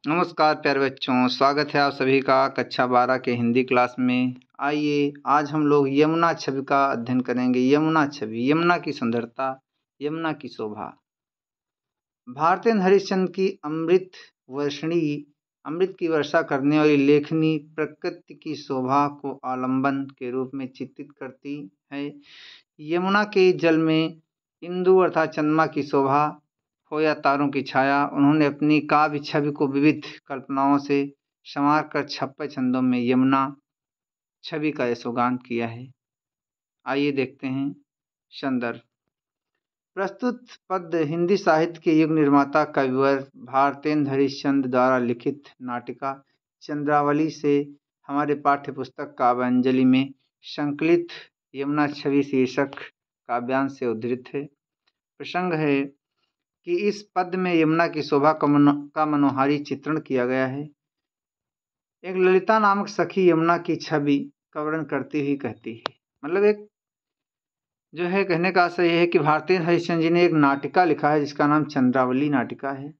नमस्कार प्यारे बच्चों, स्वागत है आप सभी का कक्षा 12 के हिंदी क्लास में। आइए आज हम लोग यमुना छवि का अध्ययन करेंगे। यमुना छवि, यमुना की सुंदरता, यमुना की शोभा। भारतेंदु हरिश्चंद्र की अमृत की वर्षा करने वाली लेखनी प्रकृति की शोभा को आलंबन के रूप में चित्रित करती है। यमुना के जल में इंदु अर्थात चंद्रमा की शोभा हो या तारों की छाया, उन्होंने अपनी काव्य छवि को विविध कल्पनाओं से संवार कर 56 छंदों में यमुना छवि का यशोगान किया है। आइए देखते हैं संदर्भ। प्रस्तुत पद्य हिंदी साहित्य के युग निर्माता कविवर भारतेंदु हरिश्चंद्र द्वारा लिखित नाटिका चंद्रावली से हमारे पाठ्य पुस्तक काव्यांजलि में संकलित यमुना छवि शीर्षक काव्यांश से उद्धृत है। प्रसंग है कि इस पद्य में यमुना की शोभा का मनोहारी चित्रण किया गया है। एक ललिता नामक सखी यमुना की छवि का वर्णन करती हुई कहती है, मतलब एक जो है कहने का आशय यह है कि भारतेंदु हरिश्चंद्र जी ने एक नाटिका लिखा है जिसका नाम चंद्रावली नाटिका है।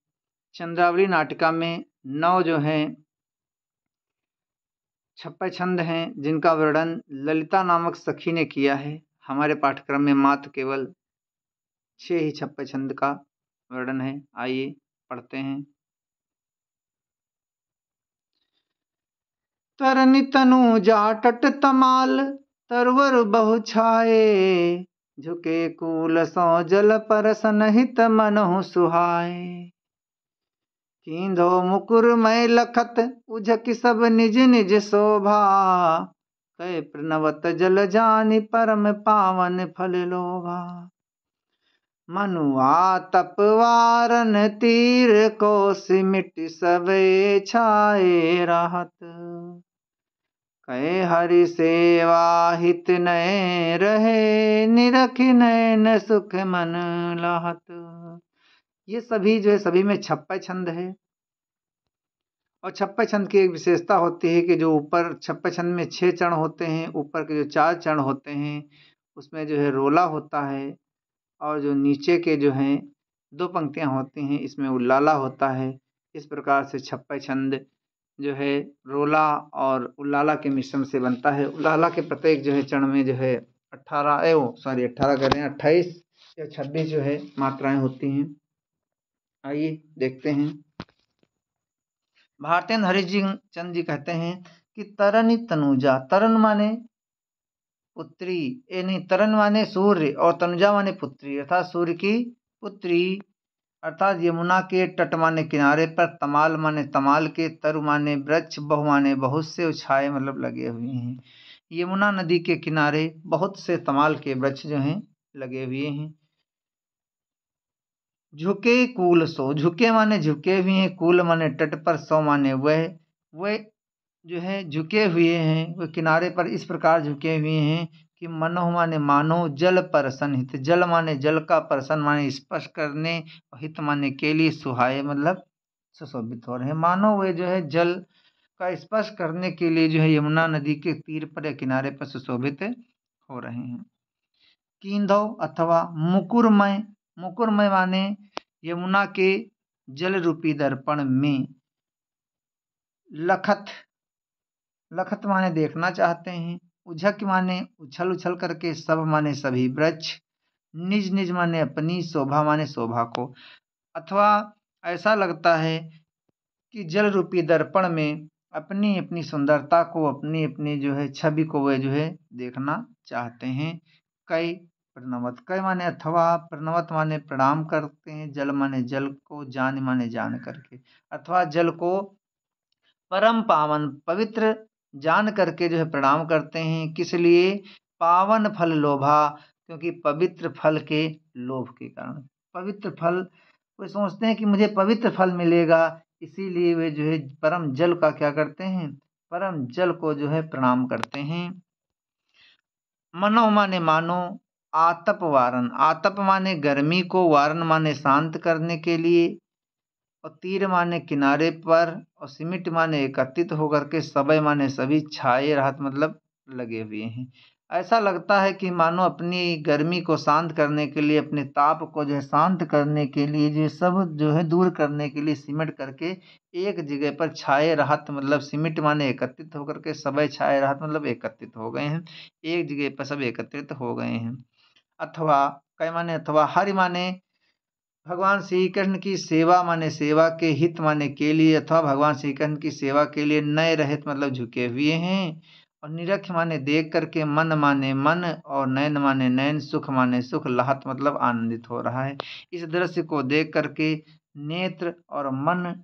चंद्रावली नाटिका में 9 जो हैं 56 छंद हैं जिनका वर्णन ललिता नामक सखी ने किया है। हमारे पाठ्यक्रम में मात्र केवल 6 ही 56 छंद का वर्णन है। आइए पढ़ते हैं। तरनि तनु जाटट तमाल तरवर बहु छाए, झुके कूल सौ जल परस नहित मनहु सुहाए। कींधो मुकुर मय लखत उझक सब निज निज शोभा, कै प्रणवत जल जानि परम पावन फल लोभा। मनुआ तपवारन तीर को सिमिट सबे छाए रहत, कै हरि सेवा हित नय रहे, निरख नयन सुख मन लाहत। ये सभी जो है सभी में 56 छंद है और 56 छंद की एक विशेषता होती है कि जो ऊपर 56 छंद में 6 चरण होते हैं, ऊपर के जो 4 चरण होते हैं उसमें जो है रोला होता है और जो नीचे के जो हैं 2 पंक्तियां होती हैं इसमें उल्लाला होता है। इस प्रकार से 56 छंद जो है रोला और उल्लाला के मिश्रण से बनता है। उल्लाला के प्रत्येक जो है चरण में जो है 18 कर रहे हैं 28 या 26 जो है मात्राएं होती हैं। आइए देखते हैं। भारतेंदु हरिश्चंद्र जी कहते हैं कि तरनि तनुजा, तरन माने पुत्री, नहीं तरन माने सूर्य और तनुजा माने पुत्री अर्थात सूर्य की पुत्री, अर्थात यमुना के तट माने किनारे पर, तमाल माने तमाल के, तरु माने वृक्ष, बहु माने बहुत से, उछाए मतलब लगे हुए हैं। यमुना नदी के किनारे बहुत से तमाल के वृक्ष जो हैं लगे हुए हैं। झुके कूल सो, झुके माने झुके हुए हैं, कूल माने तट पर, सो माने वह जो है झुके हुए हैं, वह किनारे पर इस प्रकार झुके हुए हैं कि मनो माने मानो, जल परसन हित, जल माने जल का, परसन माने स्पर्श करने, हित माने के लिए, सुहाए मतलब सुशोभित हो रहे हैं। मानो वे जो है जल का स्पर्श करने के लिए जो है यमुना नदी के तीर पर या किनारे पर सुशोभित हो रहे हैं। कींधव अथवा मुकुरमय, मुकुरमय माने यमुना के जल रूपी दर्पण में, लखत, लखत माने देखना चाहते हैं, उझक माने उछल उछल करके, सब माने सभी वृक्ष, निज निज माने अपनी, शोभा माने शोभा को, अथवा ऐसा लगता है कि जल रूपी दर्पण में अपनी अपनी सुंदरता को, अपनी अपनी जो है छवि को वे जो है देखना चाहते हैं। कई प्रणवत, कई माने अथवा, प्रणवत माने प्रणाम करते हैं, जल माने जल को, जान माने जान करके, अथवा जल को परम पावन पवित्र जान करके जो है प्रणाम करते हैं। किस लिए? पावन फल लोभा, क्योंकि पवित्र फल के लोभ के कारण, पवित्र फल वे सोचते हैं कि मुझे पवित्र फल मिलेगा, इसीलिए वे जो है परम जल का क्या करते हैं, परम जल को जो है प्रणाम करते हैं। मनो माने मानो, आतप वारण, आतप माने गर्मी को, वारण माने शांत करने के लिए, और तीर माने किनारे पर, और सिमिट माने एकत्रित होकर के, सबय माने सभी, छाए राहत मतलब लगे हुए हैं। ऐसा लगता है कि मानो अपनी गर्मी को शांत करने के लिए, अपने ताप को जो है शांत करने के लिए, जो सब जो है दूर करने के लिए सिमट करके एक जगह पर छाए रहत, मतलब सिमट माने एकत्रित होकर के, सबे छाए रहत मतलब एकत्रित हो गए हैं, एक जगह पर सब एकत्रित हो गए हैं। अथवा कई माने अथवा, हरि माने भगवान श्री कृष्ण की सेवा माने सेवा के हित माने के लिए, अथवा भगवान श्री कृष्ण की सेवा के लिए नए रहित मतलब झुके हुए हैं। और निरख माने देख करके, मन माने मन, और नयन माने नयन, सुख माने सुख, लहत मतलब आनंदित हो रहा है। इस दृश्य को देख करके नेत्र और मन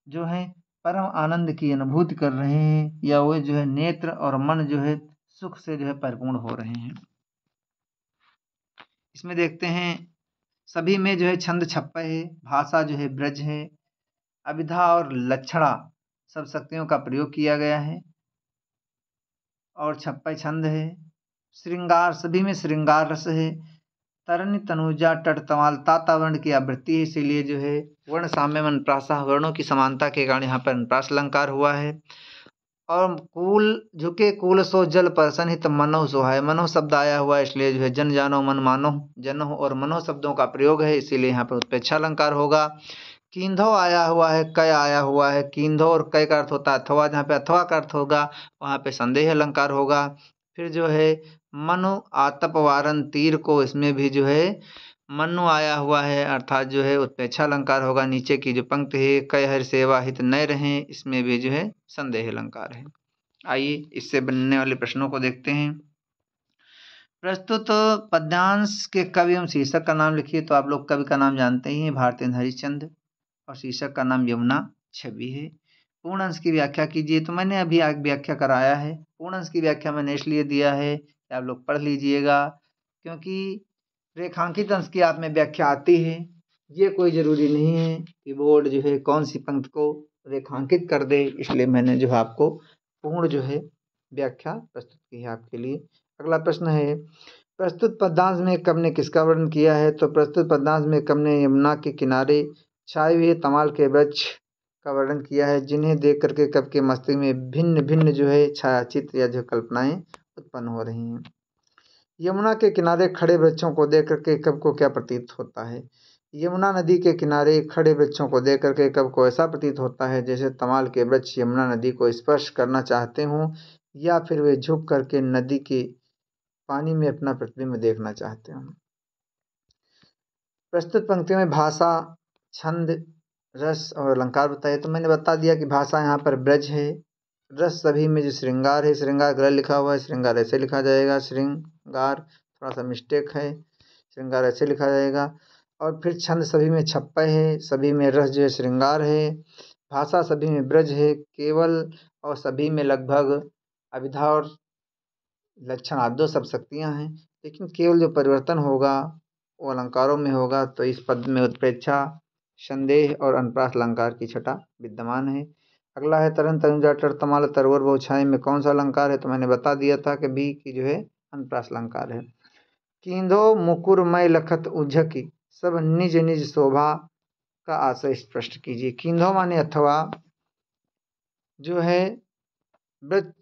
जो है परम आनंद की अनुभूति कर रहे हैं, या वो जो है नेत्र और मन जो है सुख से जो है परिपूर्ण हो रहे हैं। इसमें देखते हैं सभी में जो है छंद छप्पय है, भाषा जो है ब्रज है, अभिधा और लक्षणा सब शक्तियों का प्रयोग किया गया है, और छप्पय छंद है। श्रृंगार सभी में श्रृंगार रस है। तरणी तनुजा तट तमाल ताता वर्ण की आवृत्ति है, इसीलिए जो है वर्ण साम्य अनुप्रास वर्णों की समानता के कारण यहाँ पर अनुप्रास अलंकार हुआ है। और कूल झुके कूल सो जल परसन हित मनो सुहाय, मनो शब्द आया हुआ है, इसलिए जो है जन जानो मन मानो, जनो और मनो शब्दों का प्रयोग है, इसीलिए यहाँ पर उत्प्रेक्षा अलंकार होगा। कींधो आया हुआ है, कय आया हुआ है, कींधो और कय का अर्थ होता है अथवा, जहाँ पे अथवा का अर्थ होगा वहाँ पे संदेह अलंकार होगा। फिर जो है मनु आतप वारन तीर को, इसमें भी जो है मनु आया हुआ है, अर्थात जो है उत्प्रेक्षा अलंकार होगा। नीचे की जो पंक्ति है कय हर सेवा हित नय रहे, इसमें भी जो है संदेह अलंकार है। आइए इससे बनने वाले प्रश्नों को देखते हैं। प्रस्तुत पद्यांश के कवि एवं शीर्षक का नाम लिखिए। तो आप लोग कवि का नाम जानते ही हैं, भारतेंद्र हरिश्चंद्र, और शीर्षक का नाम यमुना छवि है। पूर्ण अंश की व्याख्या कीजिए। तो मैंने अभी आगे व्याख्या कराया है। पूर्ण अंश की व्याख्या मैंने इसलिए दिया है कि आप लोग पढ़ लीजिएगा, क्योंकि रेखांकित अंश की आप में व्याख्या आती है। ये कोई ज़रूरी नहीं है कि बोर्ड जो है कौन सी पंक्ति को रेखांकित कर दे, इसलिए मैंने जो है आपको पूर्ण जो है व्याख्या प्रस्तुत की है आपके लिए। अगला प्रश्न है, प्रस्तुत पद्यांश में कवि ने किसका वर्णन किया है। तो प्रस्तुत पद्यांश में कवि ने यमुना के किनारे छाए हुए तमाल के वृक्ष का वर्णन किया है, जिन्हें देख करके कवि के मस्तिष्क में भिन्न भिन्न जो है छायाचित्र या जो कल्पनाएं उत्पन्न हो रही हैं। यमुना के किनारे खड़े वृक्षों को देख करके कवि को क्या प्रतीत होता है। यमुना नदी के किनारे खड़े वृक्षों को देख करके कवि को ऐसा प्रतीत होता है जैसे तमाल के वृक्ष यमुना नदी को स्पर्श करना चाहते हों, या फिर वे झुक करके नदी के पानी में अपना प्रतिबिंब देखना चाहते हों। प्रस्तुत पंक्तियों में भाषा, छंद, रस और अलंकार बताइए। तो मैंने बता दिया कि भाषा यहाँ पर ब्रज है। रस सभी में जो श्रृंगार है, श्रृंगार गलत लिखा हुआ है, श्रृंगार ऐसे लिखा जाएगा, श्रृंगार थोड़ा सा मिस्टेक है, श्रृंगार ऐसे लिखा जाएगा। और फिर छंद सभी में छप्पय है, सभी में रस जो है श्रृंगार है। भाषा सभी में ब्रज है केवल, और सभी में लगभग अभिधा और लक्षण आदि दो सब शक्तियाँ हैं, लेकिन केवल जो परिवर्तन होगा वो अलंकारों में होगा। तो इस पद में उत्प्रेक्षा, संदेह और अनुप्रास अलंकार की छटा विद्यमान है। अगला है तरन तनुजा टर तमाल तरवर बहुछाई में कौन सा अलंकार है। तो मैंने बता दिया था कि बी की जो है अनुप्रास अलंकार है। कींधो मुकुर मय लखत उज्झकी, सब निज निज शोभा का आशय स्पष्ट कीजिए। कींधो माने अथवा जो है वृक्ष,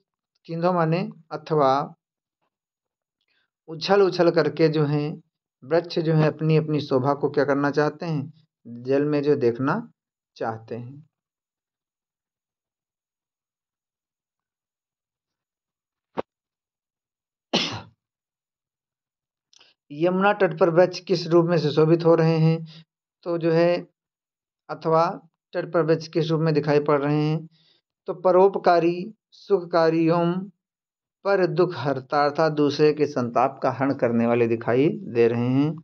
कींधो माने अथवा उछल उछल करके जो है वृक्ष जो है अपनी अपनी शोभा को क्या करना चाहते हैं, जल में जो देखना चाहते हैं। यमुना तट पर वृक्ष किस रूप में सुशोभित हो रहे हैं। तो जो है अथवा तट पर वृक्ष किस रूप में दिखाई पड़ रहे हैं। तो परोपकारी, सुखकारी एवं पर दुख हरता, अर्थात दूसरे के संताप का हरण करने वाले दिखाई दे रहे हैं।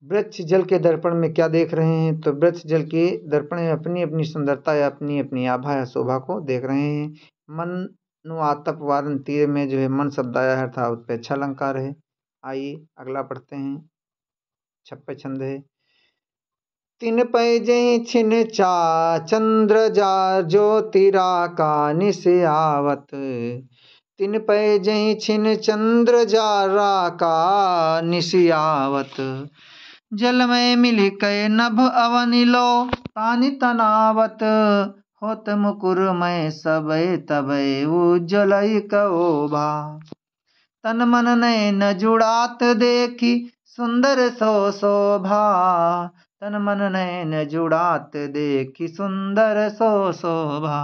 वृक्ष जल के दर्पण में क्या देख रहे हैं। तो वृक्ष जल के दर्पण में अपनी अपनी सुंदरता या अपनी अपनी आभा या शोभा को देख रहे हैं। मन नु आतप वारन तीर में जो है मन शब्द आया है, अर्थात उत्प्रेक्षा अलंकार है। आइए अगला पढ़ते हैं। छप्पय छंद है। तिन पै जहि छिन चा चंद्र जार ज्योतिरा का निश आवत, तिन पै जहि छिन चंद्र जारा का निश आवत, जल में मिल कय नभ अवनि लो तानि तनावत, होत मुकुरमय सबय तबय उज्ज्वलय कओभा। तन मन नयन जुड़ात देखी सुंदर सो शोभा। तन मन नयन जुड़ात देखी सुंदर सो शोभा।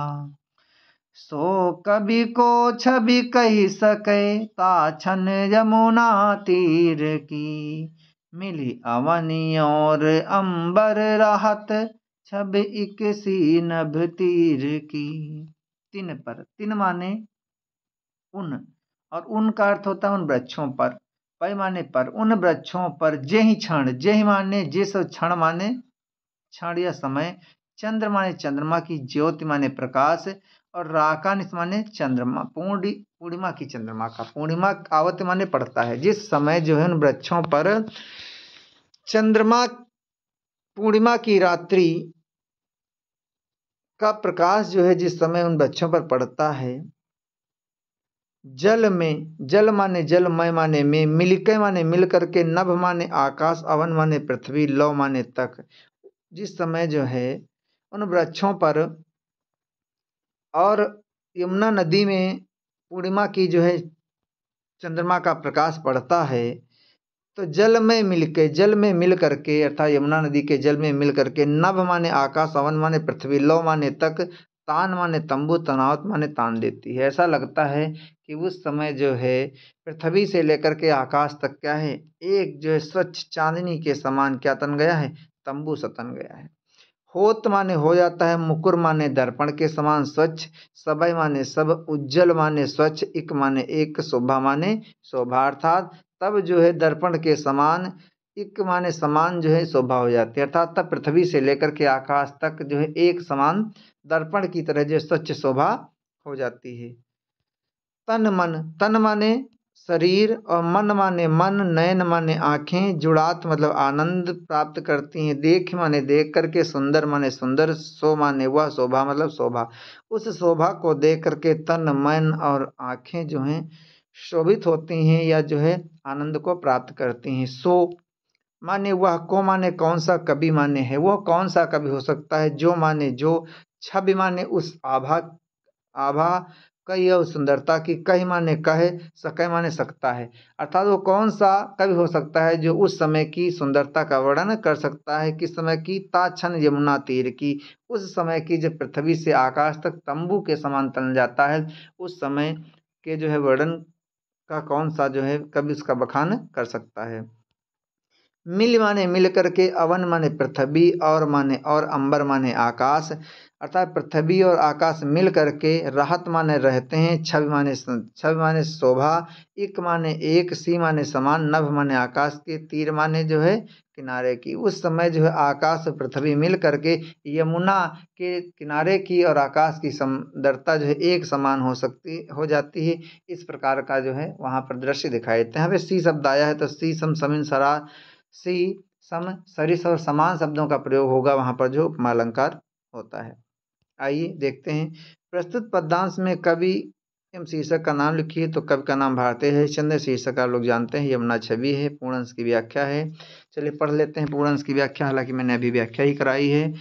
सो कवि को छवि कही सके ताछन यमुना तीर की। मिली अवनी और अंबर राहत छब एक सी नभ तीर की। तिन पर, तिन माने उन, और उन का अर्थ होता है उन वृक्षों पर। पै माने पर, उन वृक्षों पर जेहि क्षण, जेहि माने जिस, क्षण माने क्षण या समय, चंद्र माने चंद्रमा की, ज्योति माने प्रकाश, और राकानिस माने चंद्रमा, पूर्णिमा की चंद्रमा का। पूर्णिमा आवत माने पड़ता है, जिस समय जो है उन वृक्षों पर चंद्रमा, पूर्णिमा की रात्रि का प्रकाश जो है जिस समय उन वृक्षों पर पड़ता है। जल में, जल माने जल, मय माने में, मिलके माने मिल करके, नभ माने आकाश, अवन माने पृथ्वी, लौ माने तक। जिस समय जो है उन वृक्षों पर और यमुना नदी में पूर्णिमा की जो है चंद्रमा का प्रकाश पड़ता है, तो जल में मिलके, जल में मिल करके, अर्थात यमुना नदी के जल में मिल करके, नभ माने आकाश, अवन माने पृथ्वी, लौ माने तक, तान माने तंबू, तनावत माने तान देती है। ऐसा लगता है कि उस समय जो है पृथ्वी से लेकर के आकाश तक क्या है, एक जो है स्वच्छ चांदनी के समान क्या तन गया है, तंबू सा तन गया है। होत माने हो जाता है, मुकुर माने दर्पण के समान स्वच्छ, सबय माने सब, उज्जवल माने स्वच्छ, इक माने एक, शोभा माने शोभा, अर्थात तब जो है दर्पण के समान, इक माने समान जो है शोभा हो जाती है, अर्थात तब पृथ्वी से लेकर के आकाश तक जो है एक समान दर्पण की तरह जो स्वच्छ शोभा हो जाती है। तन मन, तन माने शरीर, और मन माने मन, नयन माने आंखें, जुड़ात मतलब आनंद प्राप्त करती हैं, देख माने देख करके, सुंदर माने सुंदर, सो माने वह, शोभा मतलब शोभा। उस शोभा को देख करके तन, मन और आंखें जो हैं शोभित होती हैं या जो है आनंद को प्राप्त करती हैं। सो माने वह, को माने कौन सा, कवि माने है वह, कौन सा कवि हो सकता है, जो माने जो, छवि माने उस आभा, आभा कई और सुंदरता की, कही माने कहे, सकै माने सकता है, अर्थात वो कौन सा कवि हो सकता है जो उस समय की सुंदरता का वर्णन कर सकता है। किस समय की, ताछन यमुना तीर की, उस समय की जब पृथ्वी से आकाश तक तंबू के समान तन जाता है, उस समय के जो है वर्णन का कौन सा जो है कवि उसका बखान कर सकता है। मिल माने मिल करके, अवन माने पृथ्वी, और माने और, अंबर माने आकाश, अर्थात पृथ्वी और आकाश मिल करके राहत माने रहते हैं, छवि माने शोभा, इक माने एक, सी माने समान, नभ माने आकाश के, तीर माने जो है किनारे की। उस समय जो है आकाश और पृथ्वी मिल करके यमुना के किनारे की और आकाश की सुंदरता जो है एक समान हो जाती है। इस प्रकार का जो है वहाँ पर दृश्य दिखाई देते हैं। यहाँ पे सी शब्द आया है तो सी सम, समिन, सरा, सी सम, सरिस और समान शब्दों का प्रयोग होगा वहां पर जो उपमा अलंकार होता है। आइए देखते हैं। प्रस्तुत पद्यांश में कवि एवं शीर्षक का नाम लिखिए। तो कवि का नाम भारती हरिश्चंद्र, शीर्षक आप लोग जानते हैं यमुना छवि है, पूर्णांश की व्याख्या है। चलिए पढ़ लेते हैं पूर्णांश की व्याख्या, हालांकि मैंने अभी व्याख्या ही कराई है।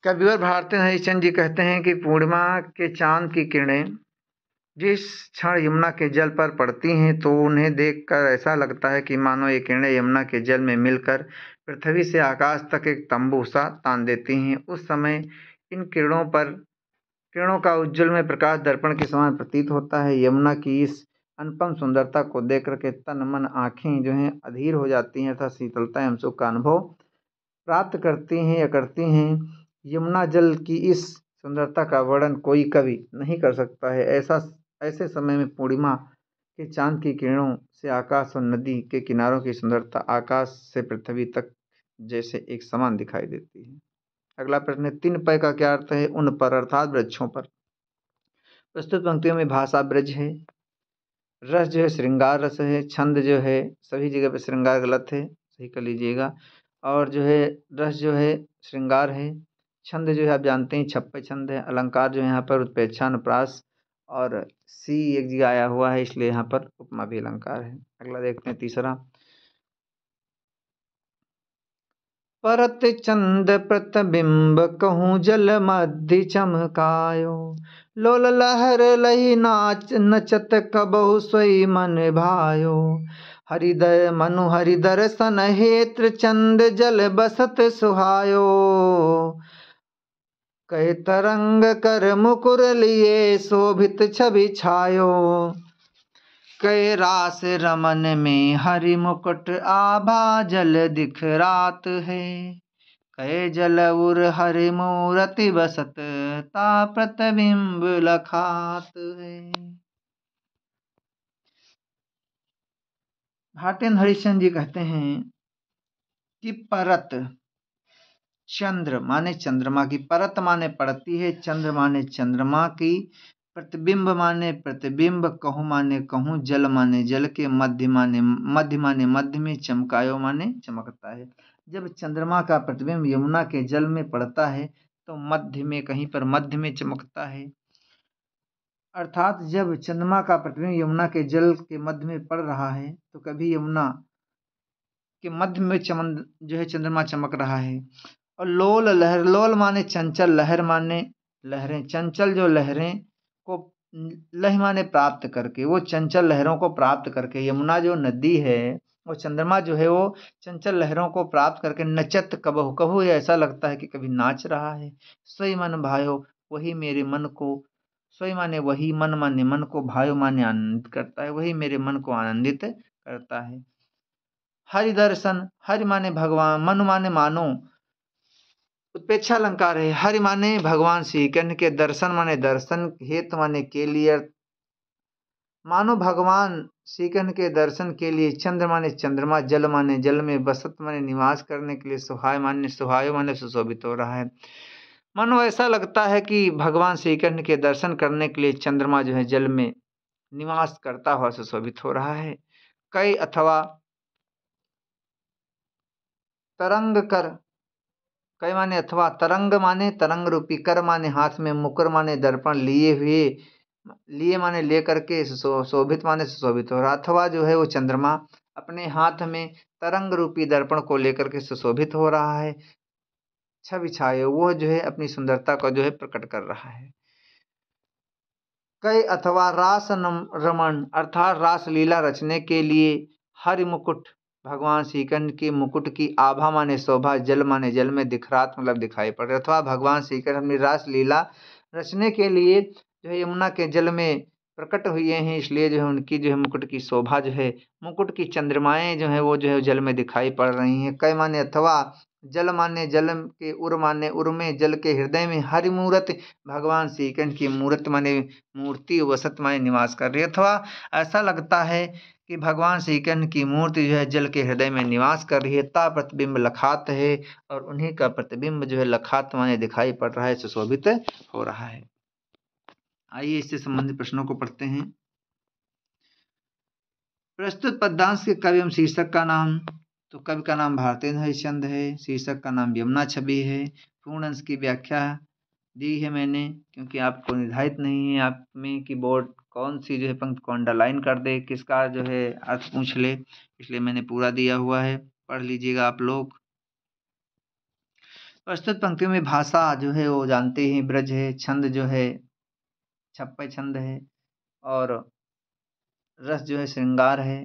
कविवर भारती हरिश्चंद्र जी कहते हैं कि पूर्णिमा के चांद की किरणें जिस क्षण यमुना के जल पर पड़ती हैं तो उन्हें देखकर ऐसा लगता है कि मानो ये किरणें यमुना के जल में मिलकर पृथ्वी से आकाश तक एक तंबू सा तान देती हैं। उस समय इन किरणों का उज्ज्वल में प्रकाश दर्पण के समान प्रतीत होता है। यमुना की इस अनुपम सुंदरता को देख करके तन मन आंखें जो हैं अधीर हो जाती हैं तथा शीतलता एवं सुख का अनुभव प्राप्त करती हैं या करती हैं। यमुना जल की इस सुंदरता का वर्णन कोई कवि नहीं कर सकता है। ऐसे समय में पूर्णिमा के चांद की किरणों से आकाश और नदी के किनारों की सुंदरता आकाश से पृथ्वी तक जैसे एक समान दिखाई देती है। अगला प्रश्न है, तीन पै का क्या अर्थ है? उन पर अर्थात वृक्षों पर। प्रस्तुत पंक्तियों में भाषा ब्रज है, रस जो है श्रृंगार रस है, छंद जो है सभी जगह पे श्रृंगार गलत है, सही कर लीजिएगा। और जो है रस जो है श्रृंगार है, छंद जो है आप जानते हैं छप्पे छंद है, अलंकार जो है यहाँ पर उत्प्रेक्षा अनुप्रास, और सी एक जगह आया हुआ है इसलिए यहाँ पर उपमा भी अलंकार है। अगला देखते हैं तीसरा। परत चंद प्रतिबिंब कहूँ जल मध्य चमकायो। लोल लहर लही नाच नचत कबहु सोई मन भायो। हरिदय मनु हरि दर्शन हेत्र चंद जल बसत सुहायो। कहे तरंग कर मुकुर लिए शोभित छवि छायो। कहे रास रमन में हरि मुकुट आभा जल दिख रात है। कहे जल उर हरि मूरति बसत ता प्रतिबिंब लखात है। भाटेन हरिश्चंद्र जी कहते हैं कि परत चंद्र माने चंद्रमा की, परत माने पड़ती है, चंद्र माने चंद्रमा की, प्रतिबिंब माने प्रतिबिंब, कहूँ माने कहूँ, जल माने जल के, मध्य माने मध्य में, चमकायो माने चमकता है। जब चंद्रमा का प्रतिबिंब यमुना के जल में पड़ता है तो मध्य में, कहीं पर मध्य में चमकता है। अर्थात जब चंद्रमा का प्रतिबिंब यमुना के जल के मध्य में पड़ रहा है तो कभी यमुना के मध्य में जो है चंद्रमा चमक रहा है। और लोल लहर, लोल माने चंचल, लहर माने लहरें, चंचल जो लहरें को, लह माने प्राप्त करके, वो चंचल लहरों को प्राप्त करके, यमुना जो नदी है वो चंद्रमा जो है वो चंचल लहरों को प्राप्त करके नचत कबहु, कबहु ऐसा लगता है कि कभी नाच रहा है। सोई मन भायो, वही मेरे मन को, सोई माने वही, मन माने मन को, भायो माने आनंदित करता है, वही मेरे मन को आनंदित करता है। हरि दर्शन, हरि माने भगवान, मन माने मानो, उत्प्रेक्षा अलंकार है। हरि माने भगवान श्री कृष्ण के, दर्शन माने दर्शन, हेतु माने के लिए, मानो भगवान श्री कृष्ण के दर्शन के लिए, चंद्र माने चंद्रमा, जल माने जल में, बसत माने निवास करने के लिए, सुहाय माने सुहायो माने सुशोभित हो रहा है। मानो ऐसा लगता है कि भगवान श्री कृष्ण के दर्शन करने के लिए चंद्रमा जो है जल में निवास करता हुआ सुशोभित हो रहा है। कई अथवा तरंग कर, कई माने अथवा, तरंग माने तरंग रूपी, कर माने हाथ में, मुकुर माने दर्पण लिए हुए, लिए माने लेकर के, शोभित माने सुशोभित हो रहा, अथवा जो है वो चंद्रमा अपने हाथ में तरंग रूपी दर्पण को लेकर के सुशोभित हो रहा है। छवि छाये, वो जो है अपनी सुंदरता को जो है प्रकट कर रहा है। कई अथवा रास रमण, अर्थात रास लीला रचने के लिए, हरि मुकुट, भगवान श्री कृष्ण के मुकुट की, आभा माने शोभा, जल माने जल में, दिखरात मतलब दिखाई पड़ रहा, अथवा भगवान श्री कृष्ण अपनी रास लीला रचने के लिए जो है यमुना के जल में प्रकट हुए हैं, इसलिए जो है उनकी जो है मुकुट की शोभा जो है, मुकुट की चंद्रमाएं जो है वो जो है जल में दिखाई पड़ रही हैं। कई माने अथवा, जल माने जल के, उर माने उर में, जल के हृदय में, हरि मूरत, भगवान श्री कृष्ण की मूर्त माने मूर्ति, वसत माने निवास कर रही है। अथवा ऐसा लगता है कि भगवान श्री कृष्ण की मूर्ति जो है जल के हृदय में निवास कर रही है, ता प्रतिबिंब लखात है, और उन्हीं का प्रतिबिंब जो है लखात माने दिखाई पड़ रहा है, सुशोभित हो रहा है। आइए इससे संबंधित प्रश्नों को पढ़ते हैं। प्रस्तुत पद्यांश के कवि एवं शीर्षक का नाम, तो कवि का नाम भारतेंद्र हरिश्चंद्र है, शीर्षक का नाम यमुना छवि है। पूर्ण अंश की व्याख्या दी है मैंने, क्योंकि आपको निर्धारित नहीं है आप में कि बोर्ड कौन सी जो है पंक्ति को अंडरलाइन कर दे, किसका जो है अर्थ पूछ ले, इसलिए मैंने पूरा दिया हुआ है, पढ़ लीजिएगा आप लोग। प्रस्तुत पंक्तियों में भाषा जो है वो जानते ही ब्रज है, छंद जो है छप्पय छंद है, और रस जो है श्रृंगार है।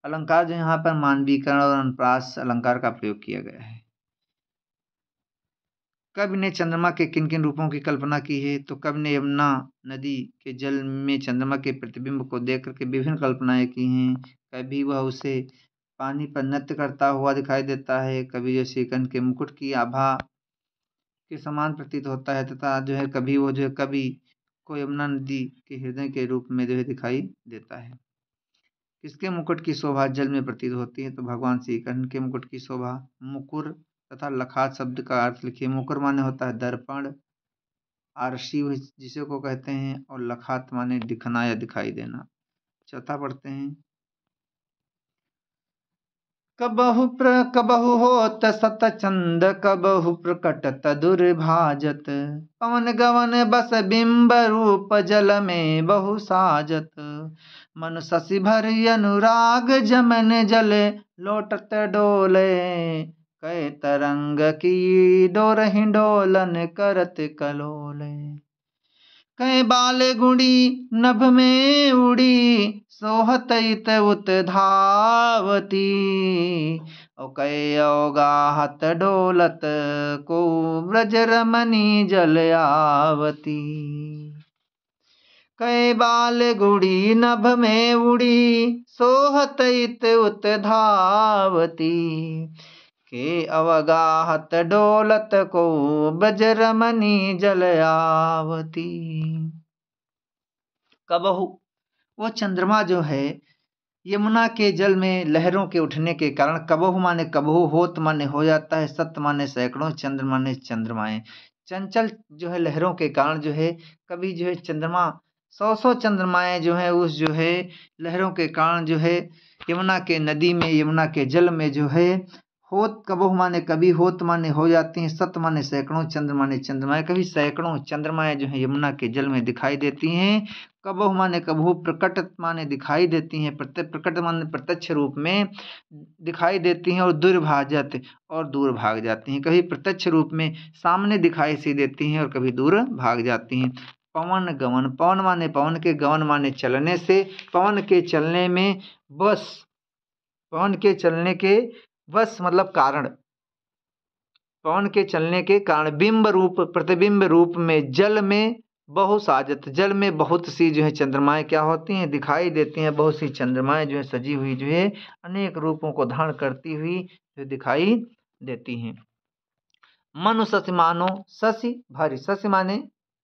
अलंकार जो यहाँ पर मानवीकरण और अनुप्रास अलंकार का प्रयोग किया गया है। कवि ने चंद्रमा के किन किन रूपों की कल्पना की है, तो कवि ने यमुना नदी के जल में चंद्रमा के प्रतिबिंब को देख करके विभिन्न कल्पनाएं की हैं। कभी वह उसे पानी पर नृत्य करता हुआ दिखाई देता है, कभी जो श्रीकंठ के मुकुट की आभा के समान प्रतीत होता है, तथा जो है कभी वो जो है कवि को यमुना नदी के हृदय के रूप में जो है दिखाई देता है। किसके मुकुट की शोभा जल में प्रतीत होती है, तो भगवान श्री कृष्ण के मुकुट की शोभा। मुकुर तथा लखात शब्द का अर्थ लिखिए। मुकुर माने होता है दर्पण, आरसी जिसे को कहते हैं, और लखात माने दिखना या दिखाई देना। चौथा पढ़ते हैं। कबहु होत सत चंद, कबहु प्रकट तदुर्भाजत, पवन गवन बस बिंब रूप जल में बहु साजत, मन शशि भरि अनुराग जमन जल लोटत डोले, कै तरंग की डोर हिंडोलन करत कलोले। कै बाल गुड़ी नभ में उड़ी सोहत इत उत धावती। ओ कै अवगाहत डोलत को ब्रज रमणी जल आवती। कै बाल गुड़ी नभ में उड़ी सोहत इत उत धावती। के अवगाहत डोलत को ब्रज रमणी जल आवती। कबहू वो चंद्रमा जो है यमुना के जल में लहरों के उठने के कारण, कबहू माने कबहू, होत माने हो जाता है, सत माने सैकड़ों, चंद्र माने चंद्रमाएं, चंचल जो है लहरों के कारण जो है कभी जो है चंद्रमा 100 चंद्रमाएं जो है उस जो है लहरों के कारण जो है यमुना के नदी में, यमुना के जल में जो है होत कबहू माने कभी, होत माने हो जाती हैं, सत माने सैकड़ों, चंद्र माने चंद्रमाएं, कभी सैकड़ों चंद्रमाएं जो है यमुना के जल में दिखाई देती हैं। कबहू माने कबहू, प्रकट माने दिखाई देती हैं, प्रकट माने प्रत्यक्ष रूप में दिखाई देती हैं, और दुर्भाजत और दूर भाग जाती हैं। कभी प्रत्यक्ष रूप में सामने दिखाई सी देती हैं और कभी दूर भाग जाती हैं। पवन गमन, पवन माने पवन के, गमन माने चलने से, पवन के चलने में बस, पवन के चलने के बस मतलब कारण, पवन के चलने के कारण, बिंब रूप प्रतिबिंब रूप में जल में बहुसाजत, जल में बहुत सी जो है चंद्रमाएं क्या होती हैं दिखाई देती हैं। बहुत सी चंद्रमाएं जो है सजी हुई जो है अनेक रूपों को धारण करती हुई जो दिखाई देती हैं। मनु शशि मानो, शशि भारी, शशि माने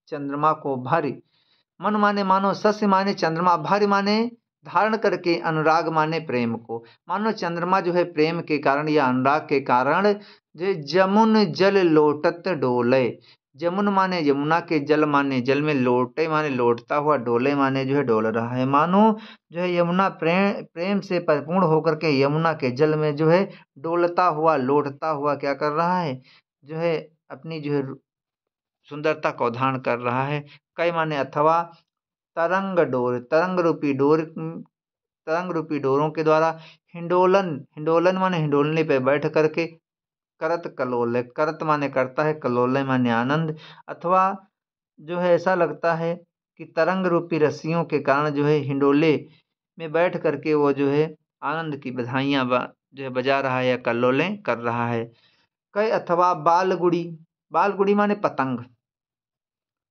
चंद्रमा को भारी, मन माने मानो, शशि माने चंद्रमा, भारी माने धारण करके, अनुराग माने प्रेम को। मानो चंद्रमा जो है प्रेम के कारण या अनुराग के कारण जो जमुन जल लोटत डोले, जमुन माने यमुना के, जल माने जल में, लोटे माने लौटता हुआ, डोले माने जो है डोल रहा है। मानो जो है यमुना प्रेम से परिपूर्ण होकर के यमुना के जल में जो है डोलता हुआ, लौटता हुआ क्या कर रहा है जो है अपनी जो है सुंदरता को धारण कर रहा है। कई माने अथवा तरंग डोर, तरंग रूपी डोर, तरंग रूपी डोरों के द्वारा हिंडोलन, हिंडोलन माने हिंडोलने पे बैठ करके, करत कलोले, करत माने करता है, कलोले माने आनंद, अथवा जो है ऐसा लगता है कि तरंग रूपी रस्सियों के कारण जो है हिंडोले में बैठ करके वो जो है आनंद की बधाइयाँ जो है बजा रहा है या कल्लोलें कर रहा है। कई अथवा बालगुड़ी, बालगुड़ी माने पतंग,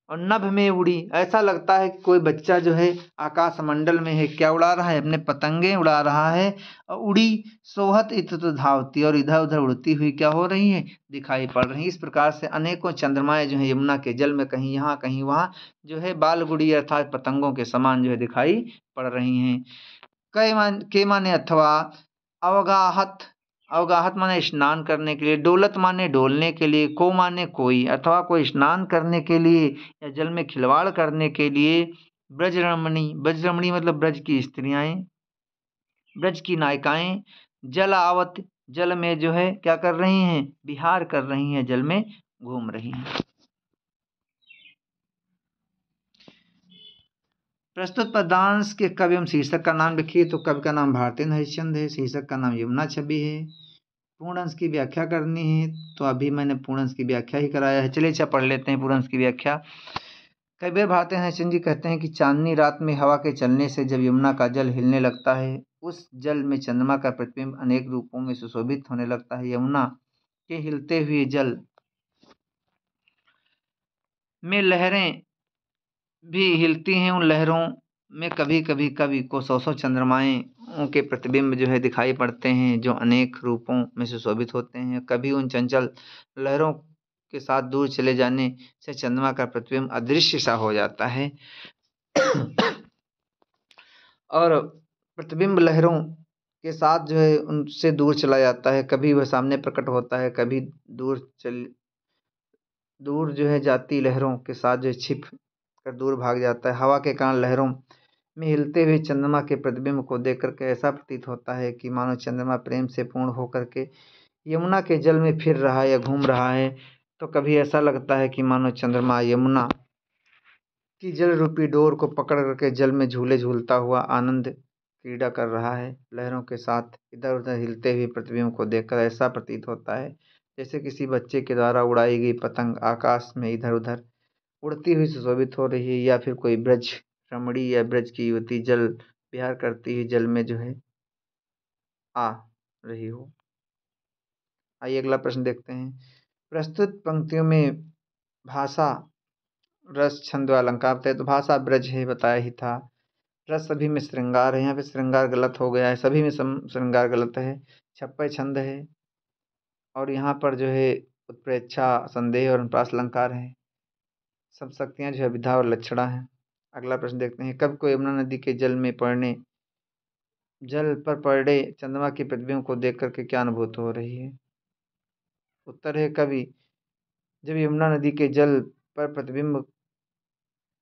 और नभ में उड़ी, ऐसा लगता है कि कोई बच्चा जो है आकाश मंडल में है, क्या उड़ा रहा है अपने पतंगे उड़ा रहा है। और उड़ी सोहत इत तो धावती, और इधर उधर उड़ती हुई क्या हो रही है दिखाई पड़ रही है। इस प्रकार से अनेकों चंद्रमाएं जो है यमुना के जल में कहीं यहाँ कहीं वहाँ जो है बालगुड़ी अर्थात पतंगों के समान जो है दिखाई पड़ रही हैं। के माने अथवा, अवगाहत, अवगाहत माने स्नान करने के लिए, डोलत माने डोलने के लिए, को माने कोई, अथवा कोई स्नान करने के लिए या जल में खिलवाड़ करने के लिए। ब्रजरमणी, ब्रजरमणी मतलब ब्रज की स्त्रियाएं, ब्रज की नायिकाएं, जल आवत, जल में जो है क्या कर रही हैं विहार कर रही हैं, जल में घूम रही हैं। प्रस्तुत पदांश के कवि एवं शीर्षक का नाम लिखिए। तो कवि का नाम भारतेंद्र हरिश्चंद्र है, शीर्षक का नाम यमुना छवि है। पूर्ण अंश की व्याख्या करनी है तो अभी मैंने पूर्ण अंश की व्याख्या ही कराया है। चलिए अच्छा पढ़ लेते हैं पूर्ण अंश की व्याख्या। कई बार भारतेंद्र हरिश्चंद्र जी कहते हैं कि चांदनी रात में हवा के चलने से जब यमुना का जल हिलने लगता है, उस जल में चंद्रमा का प्रतिबिंब अनेक रूपों में सुशोभित होने लगता है। यमुना के हिलते हुए जल में लहरें भी हिलती हैं, उन लहरों में कभी कभी कवि को 100 चंद्रमाएं के प्रतिबिंब जो है दिखाई पड़ते हैं, जो अनेक रूपों में सुशोभित होते हैं। कभी उन चंचल लहरों के साथ दूर चले जाने से चंद्रमा का प्रतिबिंब अदृश्य सा हो जाता है और प्रतिबिंब लहरों के साथ जो है उनसे दूर चला जाता है। कभी वह सामने प्रकट होता है, कभी दूर जो है जाती लहरों के साथ जो छिप कर दूर भाग जाता है। हवा के कारण लहरों में हिलते हुए चंद्रमा के प्रतिबिंब को देख करके ऐसा प्रतीत होता है कि मानो चंद्रमा प्रेम से पूर्ण होकर के यमुना के जल में फिर रहा है या घूम रहा है। तो कभी ऐसा लगता है कि मानो चंद्रमा यमुना की जल रूपी डोर को पकड़ करके जल में झूले झूलता हुआ आनंद क्रीड़ा कर रहा है। लहरों के साथ इधर उधर हिलते हुए प्रतिबिंब को देखकर ऐसा प्रतीत होता है जैसे किसी बच्चे के द्वारा उड़ाई गई पतंग आकाश में इधर उधर उड़ती हुई सुशोभित हो रही है, या फिर कोई ब्रज रमणी या ब्रज की युवती जल विहार करती हुई जल में जो है आ रही हो। आइए अगला प्रश्न देखते हैं। प्रस्तुत पंक्तियों में भाषा, रस, छंद व अलंकार बताए। तो भाषा ब्रज है, बताया ही था। रस सभी में श्रृंगार है, यहाँ पे श्रृंगार गलत हो गया है, सभी में श्रृंगार गलत है। छप्पय छंद है, और यहाँ पर जो है उत्प्रेक्षा, संदेह और अनुप्रास अलंकार है। सब शक्तियाँ जो है विधा और लक्षणा है। अगला प्रश्न देखते हैं। कवि को यमुना नदी के जल पर पड़े चंद्रमा के प्रतिबिंब को देख करके क्या अनुभूति हो रही है? उत्तर है, कवि जब यमुना नदी के जल पर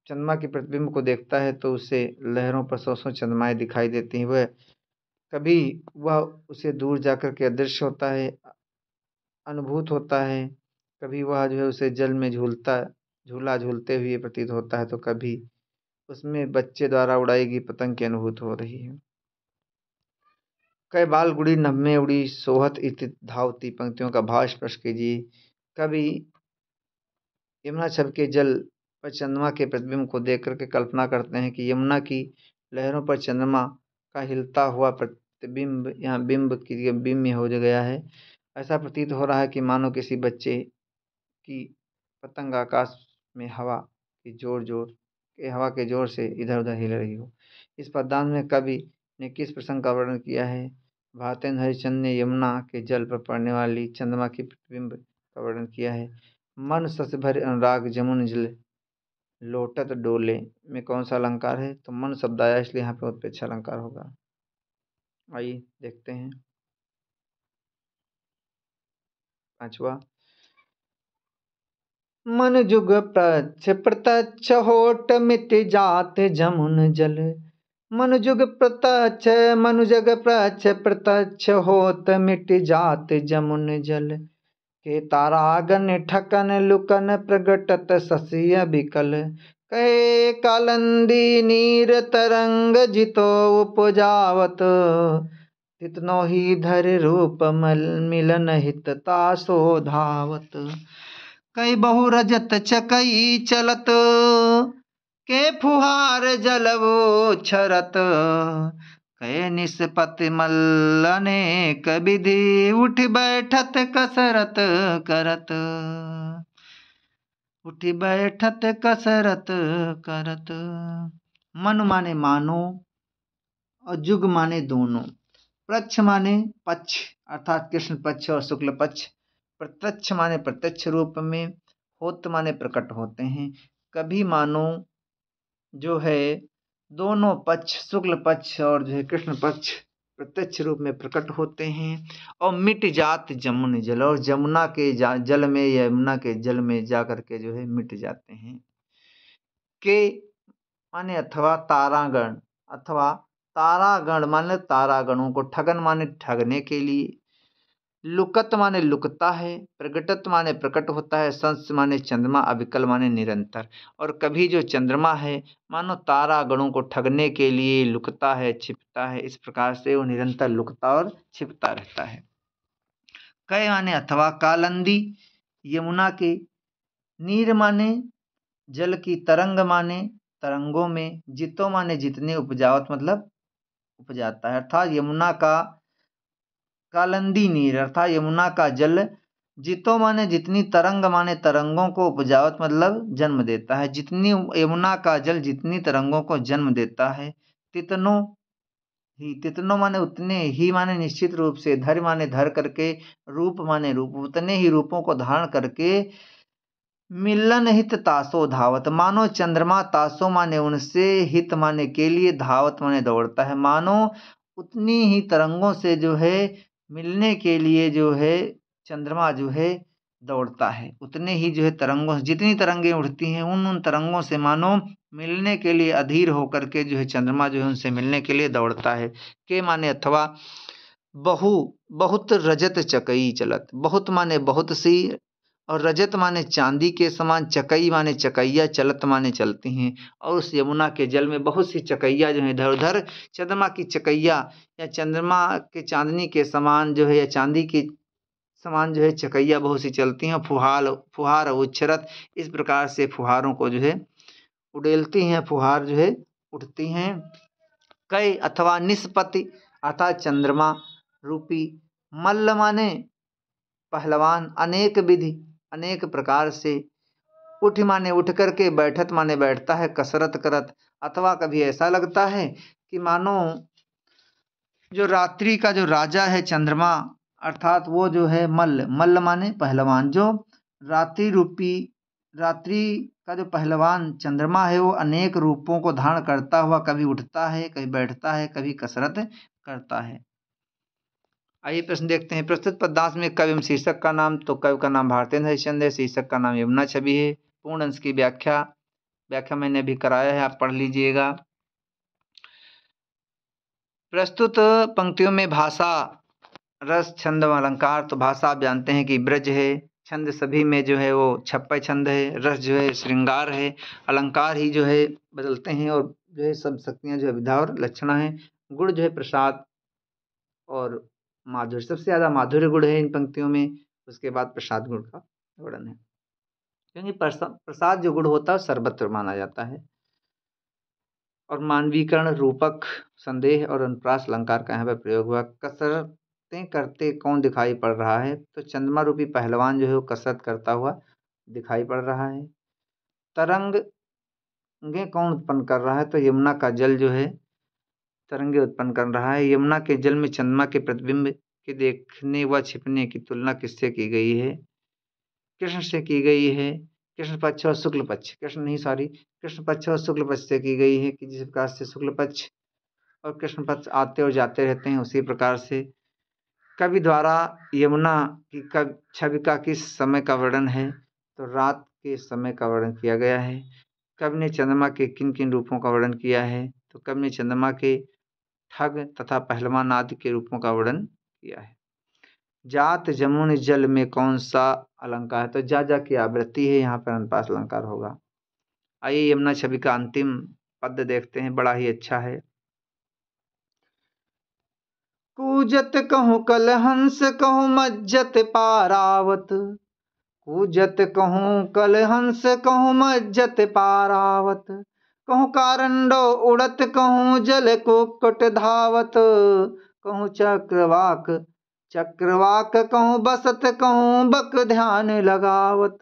चंद्रमा के प्रतिबिंब को देखता है तो उसे लहरों पर सौ सौ चंद्रमाएं दिखाई देती हैं। वह उसे दूर जाकर के अदृश्य होता है, अनुभूत होता है। कभी वह जो है उसे जल में झूला झूलते हुए प्रतीत होता है, तो कभी उसमें बच्चे द्वारा उड़ाई गई पतंग की अनुभूति हो रही है। कै बाल गुड़ी नभ में उड़ी सोहत इति धावती पंक्तियों का भाव स्पष्ट कीजिए। कभी यमुना छवि के जल पर चंद्रमा के प्रतिबिंब को देख करके कल्पना करते हैं कि यमुना की लहरों पर चंद्रमा का हिलता हुआ प्रतिबिंब यहाँ बिंब हो गया है। ऐसा प्रतीत हो रहा है कि मानो किसी बच्चे की पतंग आकाश में हवा के जोर से इधर उधर हिल रही हो। इस पद्यांश में कवि ने किस प्रसंग का वर्णन किया है? भारतेंद्र हरिश्चंद्र ने यमुना के जल पर पड़ने वाली चंद्रमा की प्रतिबिंब का वर्णन किया है। मन सस भर अनुराग जमुन जल लोटत डोले में कौन सा अलंकार है? तो मन शब्द आया, इसलिए यहाँ पे उत्प्रेक्षा अलंकार होगा। आइए देखते हैं पांचवा। मन जुग प्रत्यक्ष होट मिट जात जमुन जल। मन जुग प्रत्यक्ष होत मिट जात जमुन जल। के तारागन ठकन लुकन प्रगटत शशिय बिकल। कहे कालंदी नीर तरंग जितो उपजावत। तितनो ही धर रूप मिलन हित तासो धावत। कई बहु रजत चकई चलत। के फुहार जलवो छरत। कहे निष्पति मल्लने कविधि उठ बैठत कसरत करत। उठी बैठत कसरत करत। मन माने मानो और जुग माने दोनों। प्रच्छ माने पक्ष अर्थात कृष्ण पक्ष और शुक्ल पक्ष। प्रत्यक्ष माने प्रत्यक्ष रूप में। होत माने प्रकट होते हैं। कभी मानो जो है दोनों पक्ष, शुक्ल पक्ष और जो है कृष्ण पक्ष प्रत्यक्ष रूप में प्रकट होते हैं। और मिट जात जमुन जल, और जमुना के जल में, यमुना के जल में जाकर के जो है मिट जाते हैं। के माने अथवा तारागण, अथवा तारागण माने तारागणों को। ठगन माने ठगने के लिए। लुकत माने लुकता है। प्रगटत माने प्रकट होता है। संस माने चंद्रमा। अविकल माने निरंतर। और कभी जो चंद्रमा है मानो तारा गणों को ठगने के लिए लुकता है, छिपता है। इस प्रकार से वो निरंतर लुकता और छिपता रहता है। कै माने अथवा कालंदी यमुना के। नीर माने जल की। तरंग माने तरंगों में। जितो माने जितने। उपजावत मतलब उपजाता है। अर्थात यमुना का कालंदी नीर अर्थात यमुना का जल। जितो माने जितनी। तरंग माने तरंगों को। उपजावत मतलब जन्म देता है। जितनी यमुना का जल जितनी तरंगों को जन्म देता है। तितनो माने उतने ही माने निश्चित रूप से। धर माने धर करके। रूप माने रूप उतने ही रूपों को धारण करके। मिलन हित तासो धावत मानो चंद्रमा तासो माने उनसे। हित माने के लिए। धावत माने दौड़ता है। मानो उतनी ही तरंगों से जो है मिलने के लिए जो है चंद्रमा जो है दौड़ता है। उतने ही जो है तरंगों से जितनी तरंगें उड़ती हैं उन तरंगों से मानो मिलने के लिए अधीर होकर के जो है चंद्रमा जो है उनसे मिलने के लिए दौड़ता है। के माने अथवा बहुत रजत चकई चलत। बहुत माने बहुत सी और रजत माने चांदी के समान, चकई माने चकैया, चलत माने चलती हैं। और उस यमुना के जल में बहुत सी चकैया जो है इधर उधर, चंद्रमा की चकैया या चंद्रमा के चांदनी के समान जो है या चांदी के समान जो है चकैया बहुत सी चलती हैं। फुहार उच्छरत, इस प्रकार से फुहारों को जो है उड़ेलती हैं, फुहार जो है उठती हैं। कई अथवा निष्पत्ति अर्थात चंद्रमा रूपी, मल्ल माने पहलवान, अनेक विधि अनेक प्रकार से, उठ माने उठ करके, बैठत माने बैठता है कसरत करत। अथवा कभी ऐसा लगता है कि मानो जो रात्रि का जो राजा है चंद्रमा, अर्थात वो जो है मल्ल माने पहलवान, जो रात्रि का जो पहलवान चंद्रमा है वो अनेक रूपों को धारण करता हुआ कभी उठता है, कभी बैठता है, कभी कसरत करता है। आइए प्रश्न देखते हैं। प्रस्तुत पद्यांश में कवि एवं शीर्षक का नाम, तो कवि का नाम भारतेंद्र हरिश्चंद्र है, शीर्षक का नाम यमुना छवि है। पूर्ण अंश की व्याख्या मैंने अभी कराया है, आप पढ़ लीजिएगा। प्रस्तुत पंक्तियों में भाषा, रस, छंद और अलंकार। तो भाषा आप जानते हैं कि ब्रज है, छंद सभी में जो है वो छप्पय छंद है, रस जो है श्रृंगार है, अलंकार ही जो है बदलते हैं, और जो है सब शक्तियाँ जो है विधा और लक्षणा है। गुण जो है प्रसाद और माधुर्य, सबसे ज़्यादा माधुर्य गुण है इन पंक्तियों में, उसके बाद प्रसाद गुण का वर्णन है, क्योंकि प्रसाद जो गुण होता है सर्वत्र माना जाता है। और मानवीकरण, रूपक, संदेह और अनुप्रास अलंकार का यहाँ पर प्रयोग हुआ। कसरतें करते कौन दिखाई पड़ रहा है, तो चंद्रमा रूपी पहलवान जो है वो कसरत करता हुआ दिखाई पड़ रहा है। तरंगे कौन उत्पन्न कर रहा है, तो यमुना का जल जो है तरंगे उत्पन्न कर रहा है। यमुना के जल में चंद्रमा के प्रतिबिंब के देखने व छिपने की तुलना किससे की गई है, कृष्ण से की गई है। कृष्ण पक्ष और शुक्ल पक्ष, कृष्ण पक्ष और शुक्ल पक्ष से की गई है कि जिस प्रकार से शुक्ल पक्ष और कृष्ण पक्ष आते और जाते रहते हैं, उसी प्रकार से कवि द्वारा यमुना की छविका किस समय का वर्णन है, तो रात के समय का वर्णन किया गया है। कवि ने चंद्रमा के किन किन रूपों का वर्णन किया है, तो कवि ने चंद्रमा के ठग तथा पहलवान आदि के रूपों का वर्णन किया है। जात जमुन जल में कौन सा अलंकार है, तो जा की आवृत्ति है, यहाँ पर अनुप्रास अलंकार होगा। आइए यमुना छवि का अंतिम पद देखते हैं, बड़ा ही अच्छा है। कूजत कहूँ कल हंस कहूँ मज्जत पारावत, कूजत कहूँ कल हंस कहूँ मज्जत पारावत, कहूँ कारंडो उड़त कहूँ जल कुक्कुट धावत, कहूँ चक्रवाक कहूँ बसत कहूँ बक ध्यान लगावत,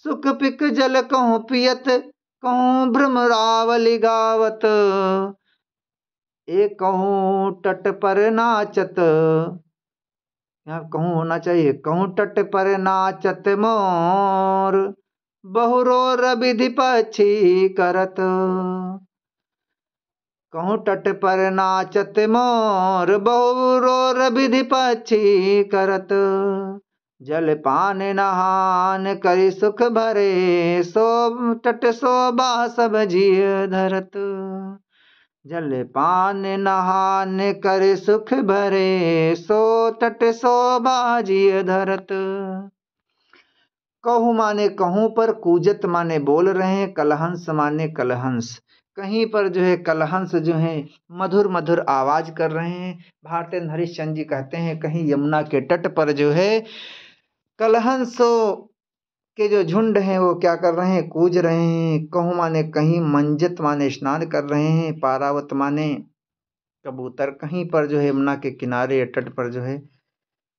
सुख पिक जल कहूँ पियत कहूँ भ्रमरावली गावत, एक कहूँ तट पर नाचत, यहाँ कहूँ होना चाहिए, कहूँ तट पर नाचत मोर, बहुरो रविधि पक्षी करत, कहूँ तट पर नाचत मोर, बहुरो रविधि पक्षी करत, जल पान नहान करि सुख भरे, सो तट शोभा सब जिय धरत, जल पान नहान कर सुख भरे, सो तट शोभा जिय धरत। कहूँ माने कहूँ पर, कूजत माने बोल रहे हैं, कलहंस माने कलहंस, कहीं पर जो है कलहंस जो है मधुर मधुर आवाज कर रहे हैं। भारतेंद्र हरिश्चंद्र जी कहते हैं कहीं यमुना के तट पर जो है कलहंसों के जो झुंड हैं वो क्या कर रहे हैं, कूज रहे हैं। कहूँ माने कहीं, मंजत माने स्नान कर रहे हैं, पारावत माने कबूतर, कहीं पर जो है यमुना के किनारे या तट पर जो है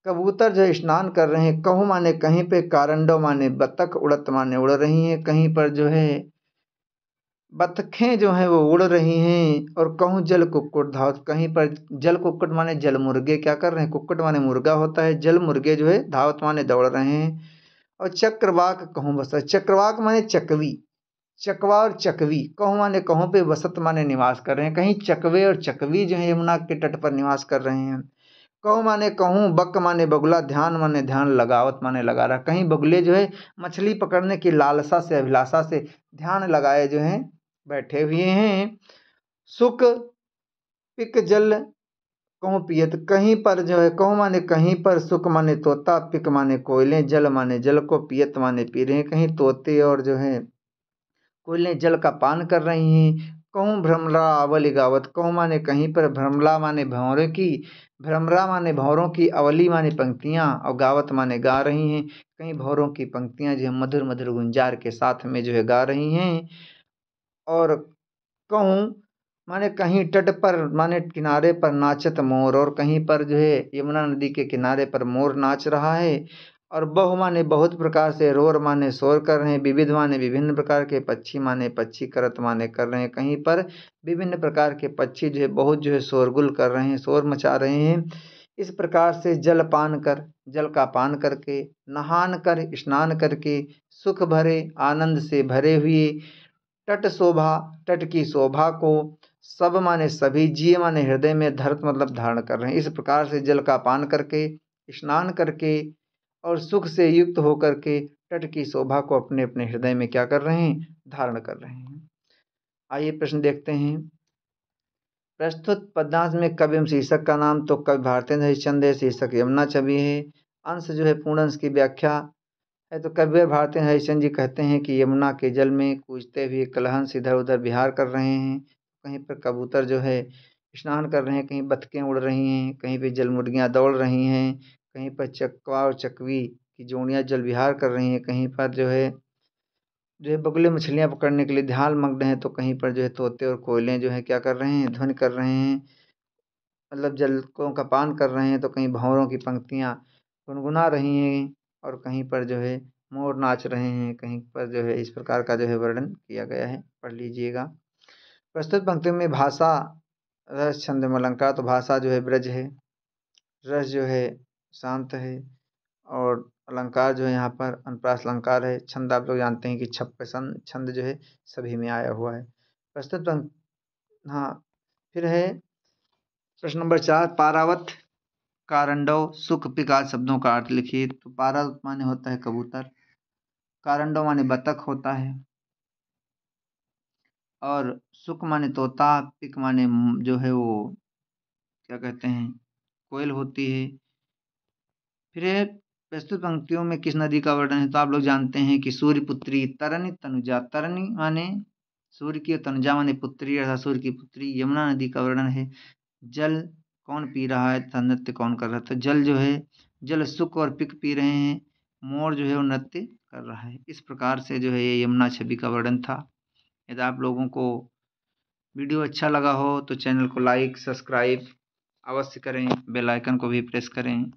कबूतर जो है स्नान कर रहे हैं। कहूँ माने कहीं पे, कारंडो माने बतख, उड़त माने उड़ रही हैं, कहीं पर जो है बतखें जो हैं वो उड़ रही हैं। और कहूँ जल कुक्कुट धावत, कहीं पर जल कुक्कुट माने जल मुर्गे क्या कर रहे हैं, कुक्कुट माने मुर्गा होता है, जल मुर्गे जो है धावत माने दौड़ रहे हैं। और चक्रवाक कहूँ बसत, चक्रवाक माने चकवी, चकवा और चकवी, कहूँ माने कहूँ पे, वसत माने निवास कर रहे हैं, कहीं चकवे और चकवी जो है यमुना के तट पर निवास कर रहे हैं। कहूँ माने कहूँ, बक माने बगुला, ध्यान माने ध्यान, लगावत माने लगा रहा, कहीं बगुले जो है मछली पकड़ने की लालसा से, अभिलाषा से ध्यान लगाए जो हैं बैठे हुए हैं। सुख पिक जल कहूँ पियत, कहीं पर जो है कहूँ माने कहीं पर, सुख माने तोता, पिक माने कोयले, जल माने जल को, पियत माने पी रहे हैं। कहीं तोते और जो है कोयले जल का पान कर रही हैं। कहूँ भ्रमरा अवली गावत, कहूँ माने कहीं पर, भ्रमला माने भंवरों की, भ्रमरा माने भंवरों की, अवली माने पंक्तियाँ, और गावत माने गा रही हैं। कहीं भंवरों की पंक्तियाँ जो है मधुर मधुर गुंजार के साथ में जो है गा रही हैं। और कहूँ माने कहीं तट पर माने किनारे पर नाचत मोर, और कहीं पर जो है यमुना नदी के किनारे पर मोर नाच रहा है। और बहु माने बहुत प्रकार से, रोर माने शोर कर रहे हैं, विविध माने विभिन्न प्रकार के, पक्षी माने पक्षी, करत माने कर रहे हैं। कहीं पर विभिन्न प्रकार के पक्षी जो है बहुत जो है शोरगुल कर रहे हैं, शोर मचा रहे हैं। इस प्रकार से जल पान कर, जल का पान करके, नहान कर, स्नान करके, सुख भरे आनंद से भरे हुए, तट शोभा, तट की शोभा को, सब माने सभी, जिय माने हृदय में, धरत मतलब धारण कर रहे हैं। इस प्रकार से जल का पान करके, स्नान करके और सुख से युक्त होकर के तट की शोभा को अपने अपने हृदय में क्या कर रहे हैं, धारण कर रहे हैं। आइए प्रश्न देखते हैं। प्रस्तुत पद्यांश में कवि एवं शीर्षक का नाम, तो कवि भारतेंद्र हरिश्चंद्र है, शीर्षक यमुना छवि है। अंश जो है पूर्ण अंश की व्याख्या है। तो कवि भारतेंद्र हरिश्चंद्र जी कहते हैं कि यमुना के जल में कूदते हुए कलहंस इधर उधर विहार कर रहे हैं। कहीं पर कबूतर जो है स्नान कर रहे हैं, कहीं बतखें उड़ रही हैं, कहीं पे जलमुर्गियाँ दौड़ रही हैं, कहीं पर चकवा और चकवी की जोड़ियाँ जल विहार कर रही हैं, कहीं पर जो है बगुले मछलियाँ पकड़ने के लिए ध्यान मग्न हैं, तो कहीं पर जो है तोते और कोयलें जो है क्या कर रहे हैं, ध्वनि कर रहे हैं, मतलब जलकों का पान कर रहे हैं। तो कहीं भंवरों की पंक्तियाँ गुनगुना रही हैं, और कहीं पर जो है मोर नाच रहे हैं, कहीं पर जो है इस प्रकार का जो है वर्णन किया गया है, पढ़ लीजिएगा। प्रस्तुत पंक्ति में भाषा, रस, छंद एवं अलंकार। तो भाषा जो है ब्रज है, रस जो है शांत है, और अलंकार जो है यहाँ पर अनुप्रास अलंकार है। छंद आप लोग जानते हैं कि छप्पन छंद जो है सभी में आया हुआ है। प्रस्तुत हाँ, फिर है प्रश्न नंबर 4, पारावत, कारंडव, सुख, पिकास शब्दों का अर्थ लिखिए। तो पारावत माने होता है कबूतर, कारंडव माने बतख होता है, और सुख माने तोता, पिक माने जो है वो क्या कहते हैं, कोयल होती है। फिर प्रस्तुत पंक्तियों में किस नदी का वर्णन है। तो आप लोग जानते हैं कि सूर्यपुत्री, तरनी, तनुजा। तरनी माने सूर्य की, तनुजा माने पुत्री अर्थात सूर्य की पुत्री। यमुना नदी का वर्णन है। जल कौन पी रहा है तथा नृत्य कौन कर रहा है। तो जल जो है, जल सुख और पिक पी रहे हैं, मोर जो है वो नृत्य कर रहा है। इस प्रकार से जो है ये यमुना छवि का वर्णन था। यदि आप लोगों को वीडियो अच्छा लगा हो तो चैनल को लाइक सब्सक्राइब अवश्य करें, बेल आइकन को भी प्रेस करें,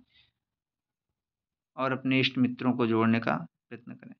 और अपने इष्ट मित्रों को जोड़ने का प्रयत्न करें।